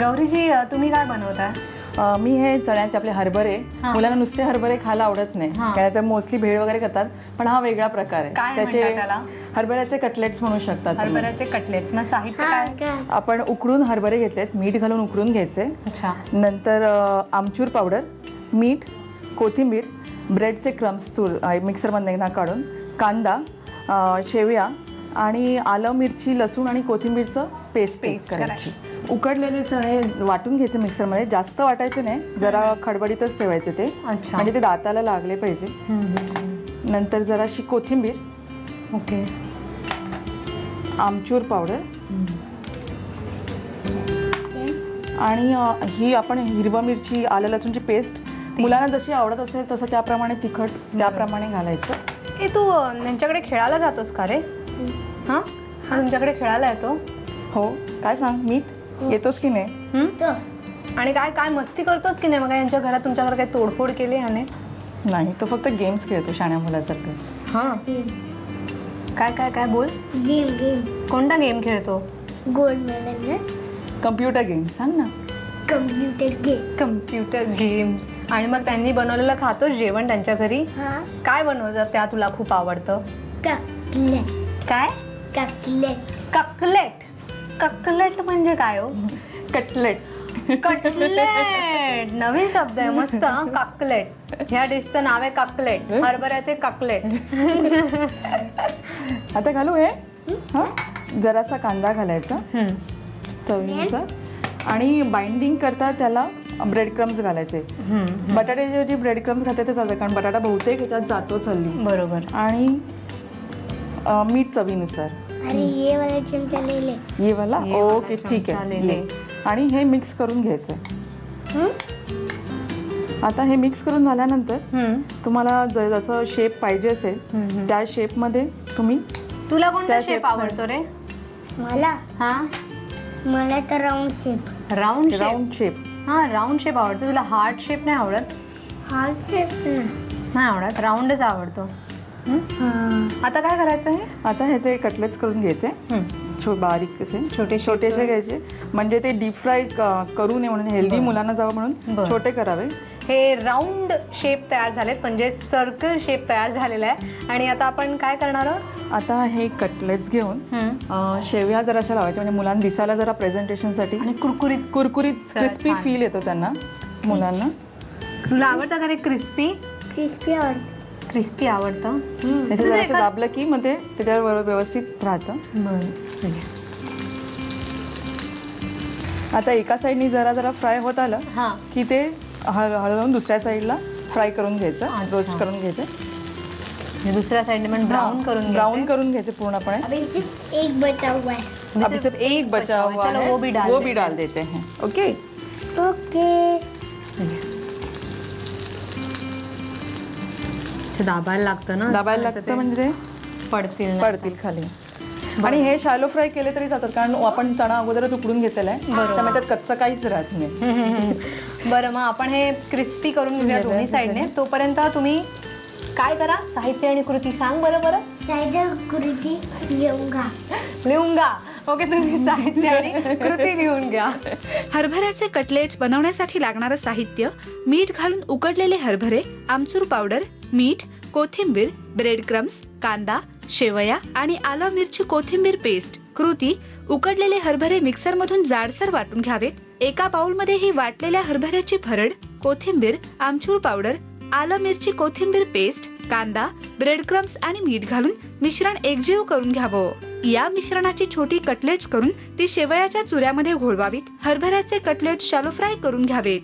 गौरीजी तुम्ही काय बनवताय? मी हे चण्याचे आपले हरभरे, मुलांना नुसते हरभरे खायला आवडत नाही, त्यात मोस्टली भेळ वगैरे करतात, पण हा वेगळा प्रकार आहे. त्याचे हरभऱ्याचे कटलेट्स म्हणू शकतात. हरभऱ्याचे कटलेट्स ना, साहित्य काय? आपण उकडून हरभरे घेतलेत, मीठ घालून उकडून घ्यायचे. नंतर आमचूर पावडर, मीठ, कोथिंबीर, ब्रेडचे क्रम्स मिक्सरमधून ना काढून, कांदा, शेवया आणि आलं, मिरची, लसूण आणि कोथिंबीरचं पेस्ट करायची. उकडलेले चणे वाटून घ्यायचे मिक्सरमध्ये, जास्त वाटायचे नाही, जरा खडबडीतच ठेवायचे ते, म्हणजे ते दाताला लागले पाहिजे. नंतर जराशी कोथिंबीर, ओके, आमचूर पावडर आणि ही आपण हिरवा मिरची, आलं, लसूणची पेस्ट मुलांना जशी आवडत असेल तसं त्याप्रमाणे तिखट त्याप्रमाणे घालायचं. हे तू त्यांच्याकडे खेळायला जातोस का रे? हा, तुमच्याकडे खेळायला येतो? हो. काय सांग, मीठ येतोस की नाही? आणि काय काय मस्ती करतोस की नाही? मग यांच्या घरात तुमच्याकडे काही तोडफोड केली याने? नाही, तो फक्त गेम्स खेळतो शाण्या मुलासारखं. हा, काय काय काय बोल. गेम. कोणता गेम खेळतो? Gold medal. कम्प्युटर गेम सांग ना. Computer game. आणि मग त्यांनी बनवलेलं खातोस जेवण त्यांच्या घरी? काय बनवतात त्या तुला खूप आवडतं? काय? कटलेट. कटलेट म्हणजे काय हो? कटलेट. कटलेट नवीन शब्द आहे, मस्त. कटलेट, ह्या डिशचं नाव आहे कटलेट, हरभऱ्याचे कटलेट. आता घालू हे. जरासा कांदा घालायचा चवीनुसार, आणि बाइंडिंग करता त्याला ब्रेड क्रम्स घालायचे. बटाट्याची जी ब्रेड क्रम्स घालते ते चालतं, कारण बटाटा बहुतेक ह्याच्यात जातोच हल्ली. बरोबर. आणि मीठ चवीनुसार. ये वाला ओके, ठीक आहे. आणि हे मिक्स करून घ्यायचंय. आता हे मिक्स करून झाल्यानंतर तुम्हाला जसं शेप पाहिजे असेल त्या शेप मध्ये तुम्ही. तुला कोणता शेप आवडतो रे? मला तर राऊंड शेप. Round shape. हा, राऊंड शेप आवडतो तुला. हार्ट शेप नाही आवडत? हार्ट शेप नाही आवडत, राऊंडच आवडतो. आता काय करायचं आहे? आता ह्याचे कटलेट्स करून घ्यायचे, बारीक असे छोटेसे घ्यायचे, म्हणजे ते डीप फ्राय करू नये म्हणून, हेल्दी मुलांना जावं म्हणून छोटे करावे. हे राऊंड शेप तयार झालेत, म्हणजे सर्कल शेप तयार झालेला आहे. आणि आता आपण काय करणार आहोत? आता हे कटलेट्स घेऊन शेवया जराशा लावायच्या, म्हणजे मुलांना दिसायला जरा प्रेझेंटेशनसाठी आणि कुरकुरीत क्रिस्पी फील येतो त्यांना मुलांना. तुला आवडतं का रे क्रिस्पी? क्रिस्पी आवडतं. जरासं दाबलं की मग ते त्याच्यावर व्यवस्थित राहतं. आता एका साईडनी जरा फ्राय होत आलं की ते हळूहळू दुसऱ्या साईडला फ्राय करून घ्यायचं, रोस्ट करून घ्यायचं. दुसऱ्या साईडने पण ब्राऊन करून घ्यायचे पूर्णपणे. एक बचा हुआ है. अभी सिर्फ एक बचा हुआ है, वो भी डाल देते हैं. ओके. दाबायला लागतं ना. दाबायला लागतं म्हणजे पडतील खाली. आणि हे शॅलो फ्राय केले तरी जातात, कारण आपण चणा अगोदरच उकडून घेतलेला आहे, त्यामुळे त्यात कच्चं काहीच राहत नाही. बरं, मग आपण हे क्रिस्पी करून घेऊया दोन्ही साईडने. तोपर्यंत तुम्ही काय करा? साहित्य आणि कृती सांग बरं. साहित्य कृती लिहून घ्या. ओके, तुम्ही साहित्य आणि कृती लिहून घ्या. हरभऱ्याचे कटलेट्स बनवण्यासाठी लागणारं साहित्य: मीठ घालून उकडलेले हरभरे, आमचूर पावडर, मीठ, कोथिंबीर, ब्रेड क्रम्स, कांदा, शेवया आणि आलं, मिरची, कोथिंबीर पेस्ट. कृती: उकडलेले हरभरे मिक्सर मधून जाडसर वाटून घ्यावेत. एका बाउलमध्ये ही वाटलेल्या हरभऱ्याची भरड, कोथिंबीर, आमचूर पावडर, आलं, मिरची, कोथिंबीर पेस्ट, कांदा, ब्रेड क्रम्स आणि मीठ घालून मिश्रण एकजीव करून घ्यावं. या मिश्रणाची छोटी कटलेट्स करून ती शेवयाच्या चुऱ्यामध्ये घोळवावीत. हरभऱ्याचे कटलेट्स शॅलो फ्राय करून घ्यावेत.